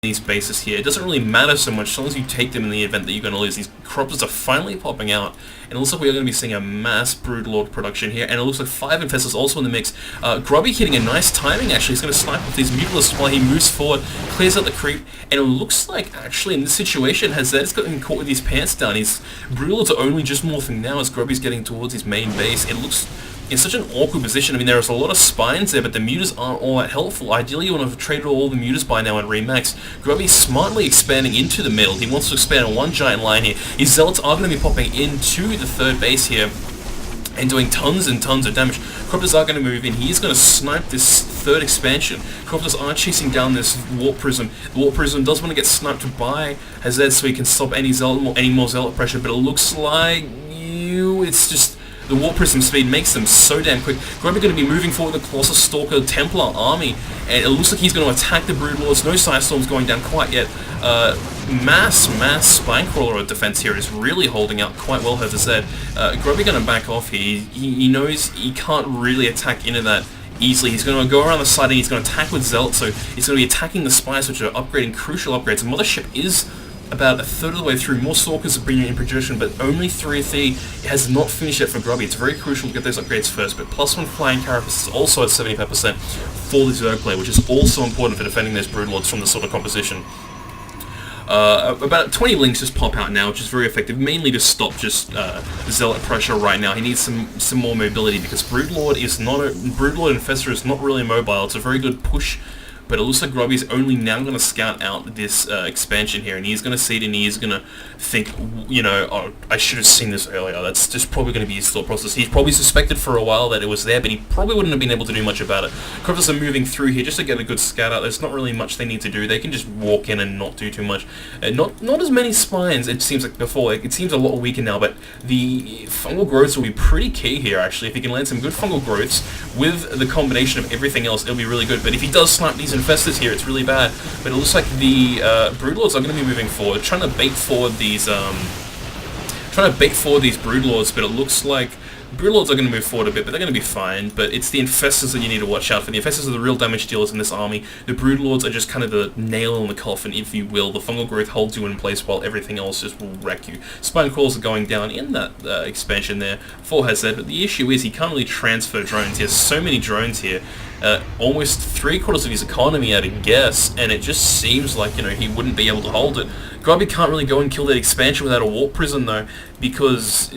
these bases here. It doesn't really matter so much, as long as you take them in the event that you're going to lose. These corruptors are finally popping out, and it looks like we are going to be seeing a mass Broodlord production here, and it looks like 5 Infestors also in the mix. Grubby hitting a nice timing, actually. He's going to snipe off these Mutalisks while he moves forward, clears out the creep, and it looks like, actually, in this situation, Hazed's gotten caught with his pants down. His Broodlords are only just morphing now as Grubby's getting towards his main base. It looks in such an awkward position. I mean, there's a lot of spines there, but the mutas aren't all that helpful. Ideally, you want to have traded all the mutas by now and remax. Grubby's smartly expanding into the middle. He wants to expand on one giant line here. His Zealots are going to be popping into the third base here and doing tons and tons of damage. Corruptors are going to move in. He's going to snipe this third expansion. Corruptors are chasing down this Warp Prism. The Warp Prism does want to get sniped by Hazed so he can stop any more Zealot pressure, but it looks like it's just the Warp Prism speed makes them so damn quick. Grubby going to be moving forward with the Colossus Stalker Templar army, and it looks like he's going to attack the Broodlords. No Psystorms going down quite yet. Mass Spinecrawler defense here is really holding out quite well, as I said. Grubby going to back off here. He knows he can't really attack into that easily. He's going to go around the side and he's going to attack with Zealot, so he's going to be attacking the Spies, which are upgrading crucial upgrades. The Mothership is about a third of the way through. More Stalkers are bringing in production, but only 3 has not finished yet for Grubby. It's very crucial to get those upgrades first, but +1 Flying Carapace is also at 75% for the Zerg player, which is also important for defending those Broodlords from this sort of composition. About 20 links just pop out now, which is very effective, mainly to stop just Zealot pressure right now. He needs some more mobility, because Broodlord Infestor is not really mobile. It's a very good push, but it looks like Grubby's only now going to scout out this expansion here, and he's going to see it and he's going to think, you know, oh, I should have seen this earlier. That's just probably going to be his thought process. He's probably suspected for a while that it was there, but he probably wouldn't have been able to do much about it. Corruptors are moving through here just to get a good scout out. There's not really much they need to do. They can just walk in and not do too much. Not as many spines, it seems like before. It seems a lot weaker now, but the fungal growths will be pretty key here, actually. If he can land some good fungal growths with the combination of everything else, it'll be really good. But if he does snipe these Infestors here, it's really bad. But it looks like the Broodlords are going to be moving forward, trying to bait forward these Broodlords, but it looks like Broodlords are going to move forward a bit, but they're going to be fine. But it's the Infestors that you need to watch out for. The Infestors are the real damage dealers in this army. The Broodlords are just kind of the nail in the coffin, if you will. The fungal growth holds you in place while everything else just will wreck you. Spine Crawlers are going down in that expansion there for Hazed, but the issue is he can't really transfer drones. He has so many drones here. Almost 3/4 of his economy at a guess, and it just seems like, you know, he wouldn't be able to hold it. Grubby can't really go and kill that expansion without a Warp Prism though, because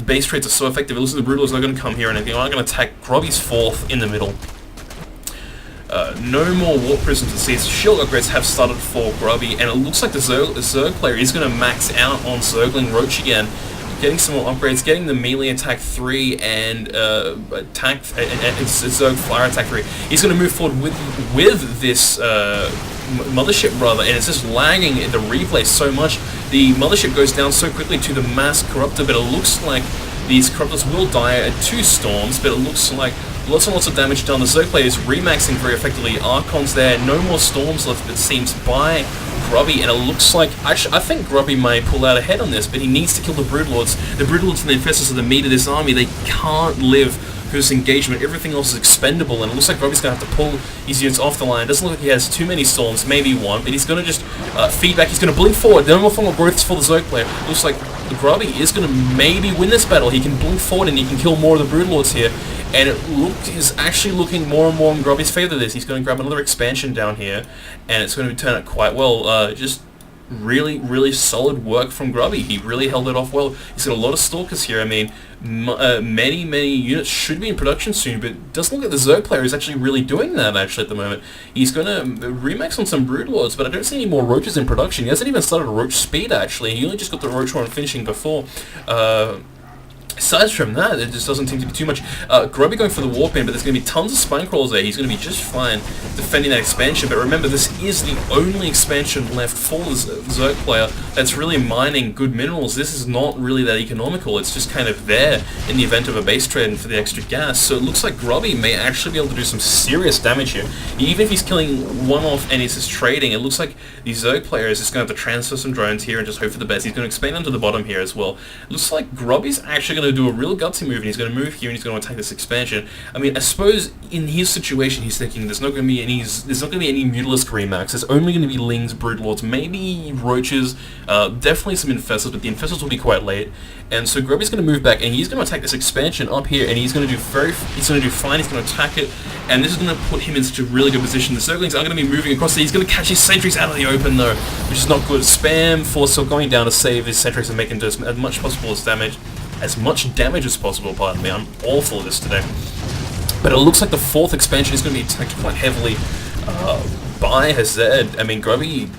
base trades are so effective. It looks like the Broodlords are going to come here and they're going to attack Grubby's 4th in the middle. No more Warp Prisms to see. Shield upgrades have started for Grubby, and it looks like the Zerg player is going to max out on Zergling Roach again. Getting some more upgrades, getting the melee attack 3 and Zerg flyer attack 3. He's going to move forward with this Mothership, brother, and it's just lagging the replay so much. The Mothership goes down so quickly to the mass Corruptor, but it looks like these Corruptors will die at 2 storms, but it looks like lots and lots of damage done. The Zerg player is remaxing very effectively. Archon's there, no more storms left, it seems, by Grubby, and it looks like, actually, I think Grubby may pull out ahead on this, but he needs to kill the Broodlords. The Broodlords and the Infestors are the meat of this army. They can't live for this engagement. Everything else is expendable, and it looks like Grubby's going to have to pull his units off the line. It doesn't look like he has too many storms, maybe one, but he's going to just feedback. He's going to blink forward. No more fungal growths for the Zerg player. It looks like Grubby is going to maybe win this battle. He can blink forward and he can kill more of the Broodlords here. And it is actually looking more and more in Grubby's favor this. He's going to grab another expansion down here, and it's going to turn out quite well. Just really, really solid work from Grubby. He really held it off well. He's got a lot of Stalkers here. I mean, many units should be in production soon, but it doesn't look like the Zerg player is actually really doing that, actually, at the moment. He's going to remax on some Broodlords, but I don't see any more Roaches in production. He hasn't even started a Roach speed, actually. He only just got the Roach one finishing before. Aside from that, it just doesn't seem to be too much. Grubby going for the Warp in, but there's going to be tons of Spine Crawlers there. He's going to be just fine defending that expansion. But remember, this is the only expansion left for the Zerg player that's really mining good minerals. This is not really that economical. It's just kind of there in the event of a base trade and for the extra gas. So it looks like Grubby may actually be able to do some serious damage here. Even if he's killing one off and he's just trading, it looks like the Zerg player is just going to have to transfer some drones here and just hope for the best. He's going to expand onto the bottom here as well. It looks like Grubby's actually going to going to do a real gutsy move, and he's going to move here, and he's going to attack this expansion. I mean, I suppose in his situation, he's thinking there's not going to be any Mutalisk Remax. There's only going to be Lings, Broodlords, maybe Roaches, definitely some Infestors, but the Infestors will be quite late. And so Grubby's going to move back, and he's going to attack this expansion up here, and he's going to do fine. He's going to attack it, and this is going to put him in such a really good position. The Zerglings are going to be moving across there. He's going to catch his sentries out of the open though, which is not good. Spam Force Cell going down to save his sentries and make him do as much damage as possible. Pardon me, I'm awful at this today. But it looks like the 4th expansion is going to be attacked quite heavily by Hazed. I mean, Grubby,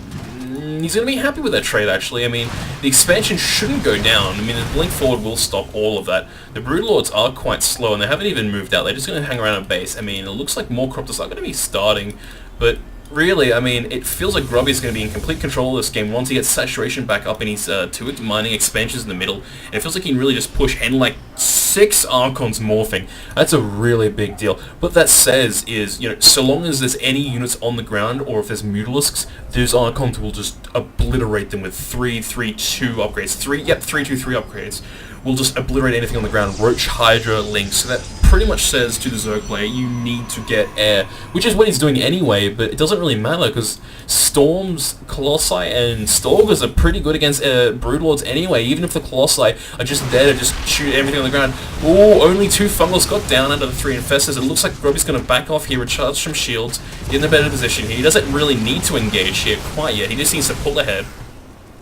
he's going to be happy with that trade, actually. I mean, the expansion shouldn't go down. I mean, the blink forward will stop all of that. The Broodlords are quite slow, and they haven't even moved out. They're just going to hang around at base. I mean, it looks like more Croptors are going to be starting, but really, I mean, it feels like Grubby is going to be in complete control of this game once he gets saturation back up and he's 2 mining expansions in the middle. And it feels like he can really just push, and like 6 Archons morphing. That's a really big deal. What that says is, you know, so long as there's any units on the ground, or if there's Mutalisks, those Archons will just obliterate them with 3-3-2 upgrades. 3-2-3 upgrades will just obliterate anything on the ground. Roach, Hydra, Lynx. So that pretty much says to the Zerg player, you need to get air, which is what he's doing anyway, but it doesn't really matter because Storms, Colossi, and Stalkers are pretty good against Broodlords anyway, even if the Colossi are just there to just shoot everything on the ground. Ooh, only 2 Fungals got down out of the 3 Infestors. It looks like Grubby's going to back off here, recharge some shields, get in a better position here. He doesn't really need to engage here quite yet, he just needs to pull ahead.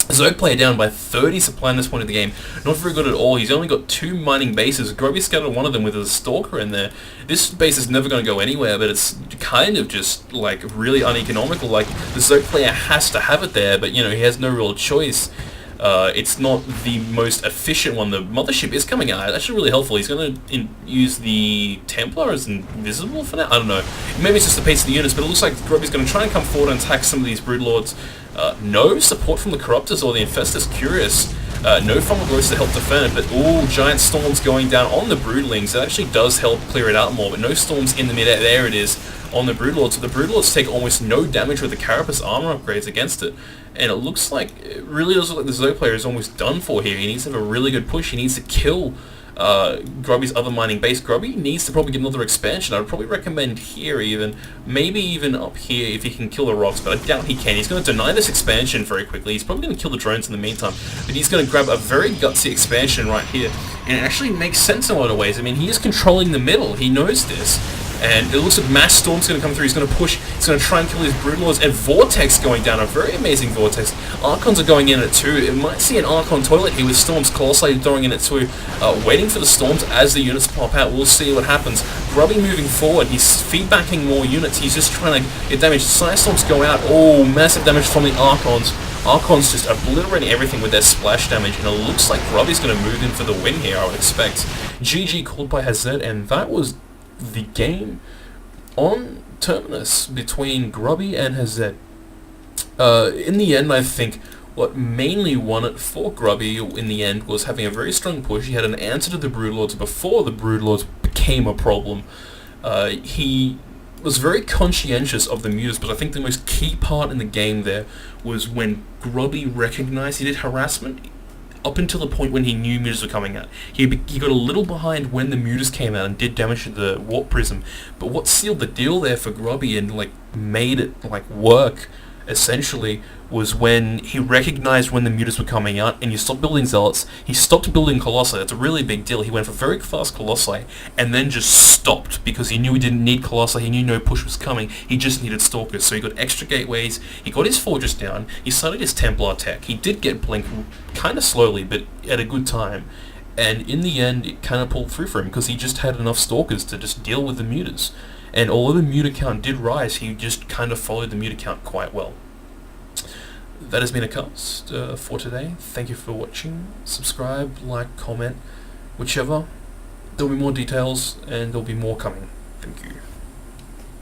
Zerg player down by 30 supply in this point of the game. Not very good at all. He's only got 2 mining bases. Grubby scattered one of them with a Stalker in there. This base is never going to go anywhere, but it's kind of just, like, really uneconomical. Like, the Zerg player has to have it there, but, you know, he has no real choice. It's not the most efficient one. The Mothership is coming out. That's actually really helpful. He's going to use the Templar as invisible for now? I don't know. Maybe it's just the pace of the units, but it looks like Grubby's going to try and come forward and attack some of these Broodlords. No support from the Corruptors or the Infestors. Curious. No Fungal Growths to help defend it, but ooh, giant storms going down on the Broodlings. It actually does help clear it out more, but no storms in the mid-air. There it is on the Broodlords. So the Broodlords take almost no damage with the Carapace armor upgrades against it. And it looks like, it really does look like the Zerg player is almost done for here. He needs to have a really good push. He needs to kill Grubby's other mining base. Grubby needs to probably get another expansion. I would probably recommend here even, maybe even up here if he can kill the rocks, but I doubt he can. He's going to deny this expansion very quickly. He's probably going to kill the drones in the meantime, but he's going to grab a very gutsy expansion right here, and it actually makes sense in a lot of ways. I mean, he is controlling the middle. He knows this. And it looks like Mass Storm's going to come through. He's going to push. He's going to try and kill his Broodlords. And Vortex going down. A very amazing Vortex. Archons are going in at 2. It might see an Archon toilet here with Storms. Colossi throwing in at 2. Waiting for the Storms as the units pop out. We'll see what happens. Grubby moving forward. He's feedbacking more units. He's just trying to get damage. Storms go out. Oh, massive damage from the Archons. Archons just obliterating everything with their splash damage. And it looks like Grubby's going to move in for the win here, I would expect. GG called by Hazed. And that was the game on Terminus between Grubby and Hazed. In the end, I think what mainly won it for Grubby in the end was having a very strong push. He had an answer to the Broodlords before the Broodlords became a problem. He was very conscientious of the mutas, but I think the most key part in the game there was when Grubby recognized he did harassment up until the point when he knew mutas were coming out. He got a little behind when the mutas came out and did damage to the Warp Prism, but what sealed the deal there for Grubby and like made it like work essentially was when he recognized when the mutas were coming out and you stopped building Zealots. He stopped building Colossi. That's a really big deal. He went for very fast Colossi and then just stopped because he knew he didn't need Colossi. He knew no push was coming. He just needed Stalkers. So he got extra gateways. He got his Fortress down. He started his Templar tech. He did get Blink kind of slowly but at a good time. And in the end it kind of pulled through for him because he just had enough Stalkers to just deal with the mutas. And although the muta count did rise, he just kind of followed the muta count quite well. That has been a cast for today. Thank you for watching. Subscribe, like, comment, whichever. There'll be more details and there'll be more coming. Thank you.